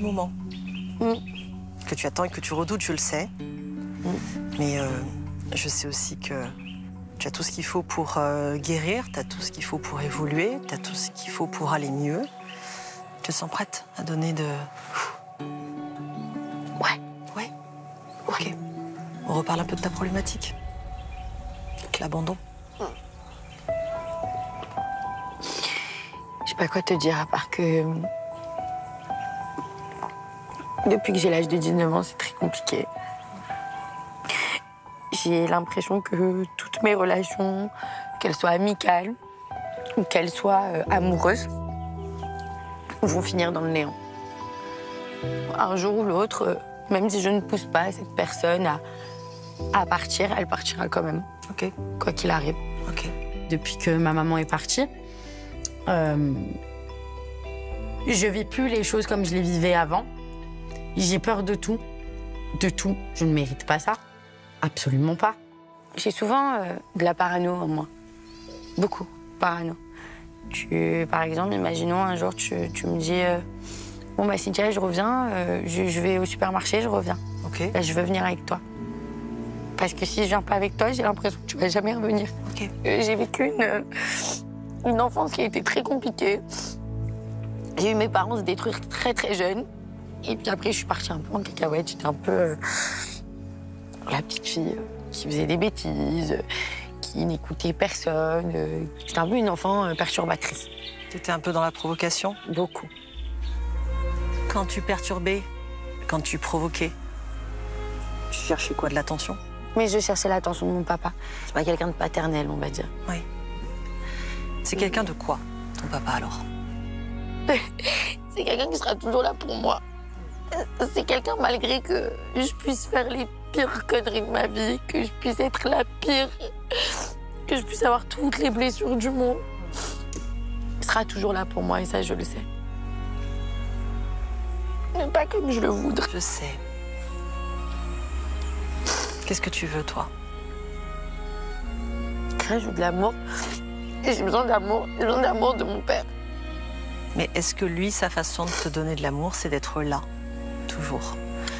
moment. Que tu attends et que tu redoutes, je le sais. Mais je sais aussi que tu as tout ce qu'il faut pour guérir, tu as tout ce qu'il faut pour évoluer, tu as tout ce qu'il faut pour aller mieux. Tu te sens prête à donner de... Ouais. Ouais. Ok. On reparle un peu de ta problématique. L'abandon. Je sais pas quoi te dire, à part que... Depuis que j'ai l'âge de 19 ans, c'est très compliqué. J'ai l'impression que toutes mes relations, qu'elles soient amicales ou qu'elles soient amoureuses, vont finir dans le néant. Un jour ou l'autre, même si je ne pousse pas cette personne à partir, elle partira quand même. Ok. Quoi qu'il arrive. Ok. Depuis que ma maman est partie, je vis plus les choses comme je les vivais avant. J'ai peur de tout. De tout. Je ne mérite pas ça. Absolument pas. J'ai souvent de la parano en moi. Beaucoup, parano. Par exemple, imaginons un jour, tu me dis bon, bah, Cynthia, je reviens, je vais au supermarché, je reviens. Ok. Bah, je veux venir avec toi. Parce que si je viens pas avec toi, j'ai l'impression que tu vas jamais revenir. Ok. J'ai vécu une enfance qui a été très compliquée. J'ai eu mes parents se détruire très très jeunes. Et puis après, je suis partie un peu en cacahuète. J'étais un peu la petite fille qui faisait des bêtises, qui n'écoutait personne. J'étais un peu une enfant perturbatrice. T'étais un peu dans la provocation? Beaucoup. Quand tu perturbais, quand tu provoquais, tu cherchais quoi, de l'attention? Mais je cherchais l'attention de mon papa. C'est pas quelqu'un de paternel, on va dire. Oui. C'est quelqu'un de quoi, ton papa, alors? C'est quelqu'un qui sera toujours là pour moi. C'est quelqu'un, malgré que je puisse faire les pires conneries de ma vie, que je puisse être la pire, que je puisse avoir toutes les blessures du monde, il sera toujours là pour moi, et ça, je le sais. Mais pas comme je le voudrais. Je sais. Qu'est-ce que tu veux, toi? Je veux de l'amour. Et j'ai besoin d'amour. J'ai besoin d'amour de mon père. Mais est-ce que lui, sa façon de te donner de l'amour, c'est d'être là, toujours?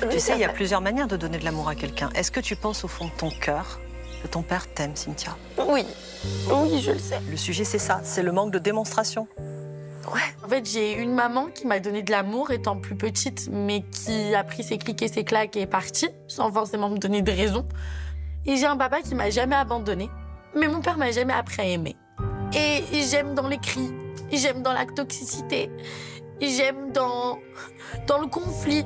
Tu sais, il y a plusieurs manières de donner de l'amour à quelqu'un. Est-ce que tu penses au fond de ton cœur que ton père t'aime, Cynthia? Oui. Oui, je le sais. Le sujet, c'est ça, c'est le manque de démonstration. Ouais. En fait, j'ai une maman qui m'a donné de l'amour étant plus petite, mais qui a pris ses clics et ses claques et est partie, sans forcément me donner de raison. Et j'ai un papa qui m'a jamais abandonnée, mais mon père m'a jamais appris à aimer. Et j'aime dans les cris, j'aime dans la toxicité, j'aime dans le conflit.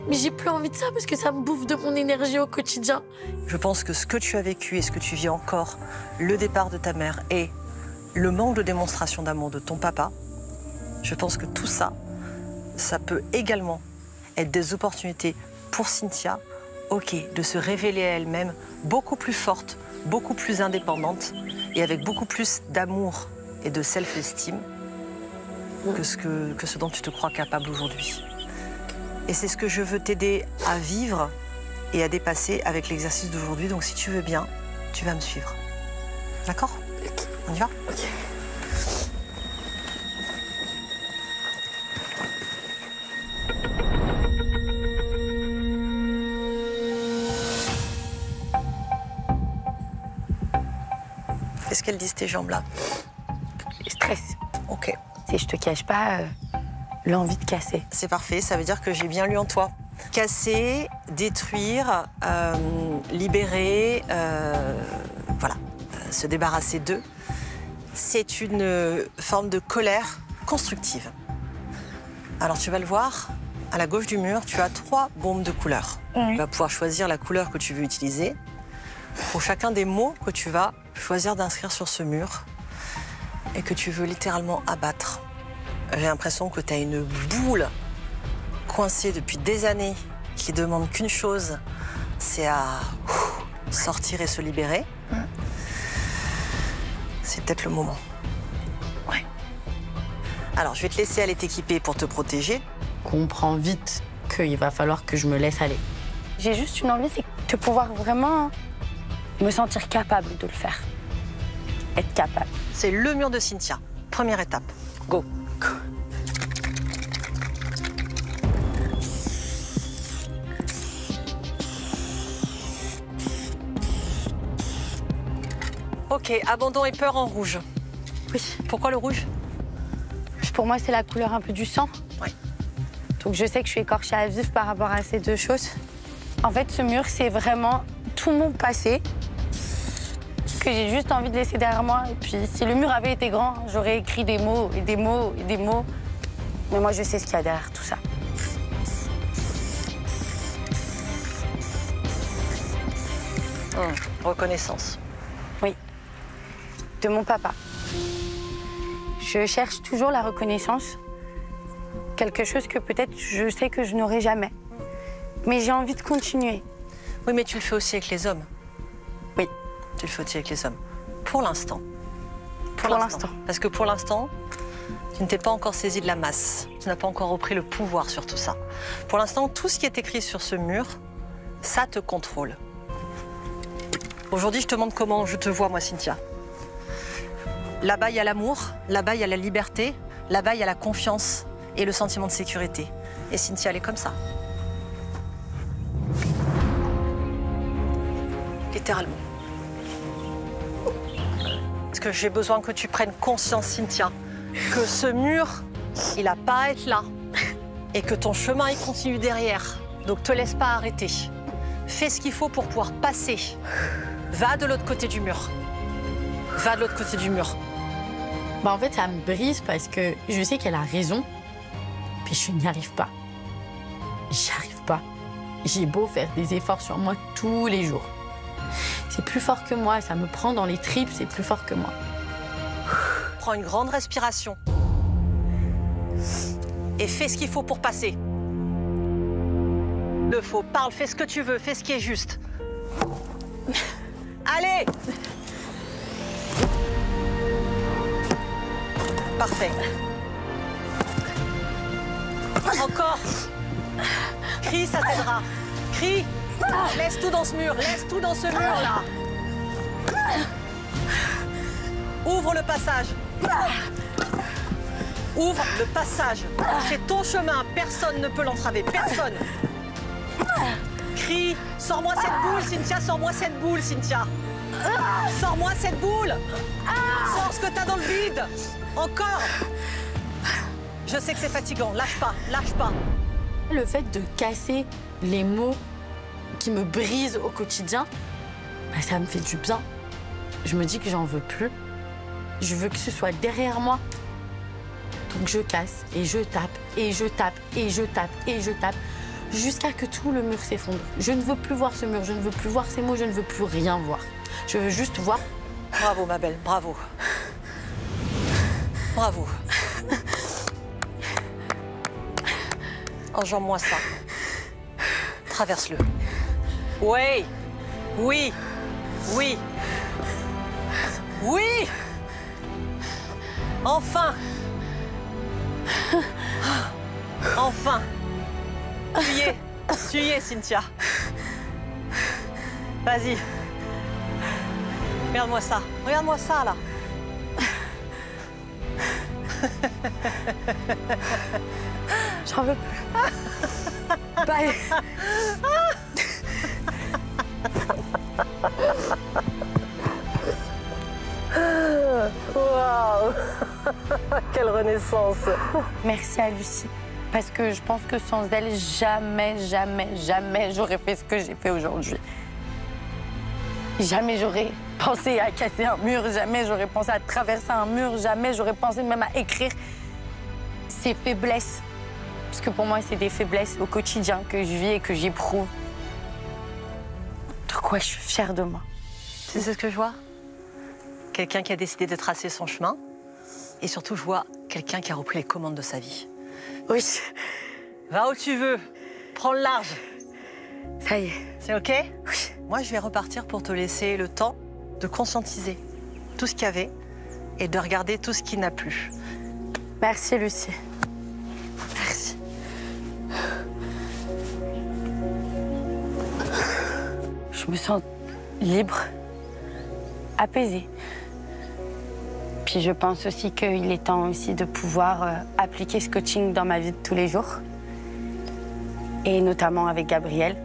Mais j'ai plus envie de ça parce que ça me bouffe de mon énergie au quotidien. Je pense que ce que tu as vécu et ce que tu vis encore, le départ de ta mère et le manque de démonstration d'amour de ton papa, je pense que tout ça, ça peut également être des opportunités pour Cynthia, ok, de se révéler à elle-même beaucoup plus forte, beaucoup plus indépendante et avec beaucoup plus d'amour et de self-esteem que ce dont tu te crois capable aujourd'hui. Et c'est ce que je veux t'aider à vivre et à dépasser avec l'exercice d'aujourd'hui. Donc si tu veux bien, tu vas me suivre. D'accord? On y va? Ok. Qu'est-ce qu'elles disent tes jambes là? Stress. Ok. Si je te cache pas l'envie de casser. C'est parfait, ça veut dire que j'ai bien lu en toi. Casser, détruire, libérer, voilà, se débarrasser d'eux. C'est une forme de colère constructive. Alors tu vas le voir, à la gauche du mur, tu as 3 bombes de couleurs. Tu vas pouvoir choisir la couleur que tu veux utiliser pour chacun des mots que tu vas choisir d'inscrire sur ce mur et que tu veux littéralement abattre. J'ai l'impression que tu as une boule coincée depuis des années qui demande qu'une chose, c'est à sortir et se libérer. C'est peut-être le moment. Ouais. Alors, je vais te laisser aller t'équiper pour te protéger. Comprends vite qu'il va falloir que je me laisse aller. J'ai juste une envie, c'est de pouvoir vraiment me sentir capable de le faire. Être capable. C'est le mur de Cynthia. Première étape. Go. Ok, abandon et peur en rouge. Oui. Pourquoi le rouge? Pour moi, c'est la couleur un peu du sang. Oui. Donc je sais que je suis écorchée à vif par rapport à ces deux choses. En fait, ce mur, c'est vraiment tout mon passé que j'ai juste envie de laisser derrière moi. Et puis, si le mur avait été grand, j'aurais écrit des mots et des mots et des mots. Mais moi, je sais ce qu'il y a derrière tout ça. Reconnaissance. Oui. De mon papa. Je cherche toujours la reconnaissance. Quelque chose que peut-être je sais que je n'aurai jamais. Mais j'ai envie de continuer. Oui, mais tu le fais aussi avec les hommes. Oui. Tu le fais aussi avec les hommes. Pour l'instant. Pour l'instant. Parce que pour l'instant, tu ne t'es pas encore saisi de la masse. Tu n'as pas encore repris le pouvoir sur tout ça. Pour l'instant, tout ce qui est écrit sur ce mur, ça te contrôle. Aujourd'hui, je te montre comment je te vois, moi, Cynthia. Là-bas, il y a l'amour, là-bas, il y a la liberté, là-bas, il y a la confiance et le sentiment de sécurité. Et Cynthia, elle est comme ça. Littéralement. Parce que j'ai besoin que tu prennes conscience, Cynthia, que ce mur, il n'a pas à être là. Et que ton chemin, il continue derrière. Donc, te laisse pas arrêter. Fais ce qu'il faut pour pouvoir passer. Va de l'autre côté du mur. Va de l'autre côté du mur. Bah en fait, ça me brise parce que je sais qu'elle a raison, puis je n'y arrive pas. J'y arrive pas. J'ai beau faire des efforts sur moi tous les jours. C'est plus fort que moi, ça me prend dans les tripes, c'est plus fort que moi. Prends une grande respiration. Et fais ce qu'il faut pour passer. Le faux, parle, fais ce que tu veux, fais ce qui est juste. Allez! Parfait. Encore. Crie, ça t'aidera. Crie. Laisse tout dans ce mur. Laisse tout dans ce mur-là. Ouvre le passage. Ouvre le passage. C'est ton chemin. Personne ne peut l'entraver. Personne. Crie. Sors-moi cette boule, Cynthia. Sors-moi cette boule, Cynthia. Sors-moi cette boule. Sors ce que t'as dans le vide. Encore. Je sais que c'est fatigant. Lâche pas. Lâche pas. Le fait de casser les mots qui me brisent au quotidien, bah, ça me fait du bien. Je me dis que j'en veux plus. Je veux que ce soit derrière moi. Donc je casse et je tape et je tape et je tape et je tape jusqu'à que tout le mur s'effondre. Je ne veux plus voir ce mur, je ne veux plus voir ces mots, je ne veux plus rien voir. Je veux juste voir. Bravo, ma belle, bravo. Bravo. Enjambe-moi ça. Traverse-le. Oui. Oui. Oui. Oui. Enfin. Enfin. Tu y es, Cynthia. Vas-y. Regarde-moi ça. Regarde-moi ça, là. J'en veux plus. Bye. Waouh. Quelle renaissance. Merci à Lucie. Parce que je pense que sans elle, jamais, jamais, jamais j'aurais fait ce que j'ai fait aujourd'hui. Jamais j'aurais pensé à casser un mur, jamais j'aurais pensé à traverser un mur, jamais j'aurais pensé même à écrire ces faiblesses. Parce que pour moi, c'est des faiblesses au quotidien que je vis et que j'éprouve. De quoi je suis fière de moi. Tu sais ce que je vois? Quelqu'un qui a décidé de tracer son chemin. Et surtout, je vois quelqu'un qui a repris les commandes de sa vie. Oui. Va où tu veux. Prends le large. Ça y est. C'est OK? Oui. Moi, je vais repartir pour te laisser le temps de conscientiser tout ce qu'il y avait et de regarder tout ce qui n'a plus. Merci, Lucie. Merci. Je me sens libre, apaisée. Puis je pense aussi qu'il est temps aussi de pouvoir appliquer ce coaching dans ma vie de tous les jours. Et notamment avec Gabriel.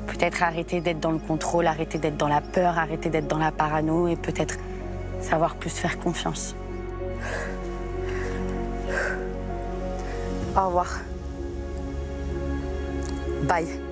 Peut-être arrêter d'être dans le contrôle, arrêter d'être dans la peur, arrêter d'être dans la parano et peut-être savoir plus faire confiance. Au revoir. Bye.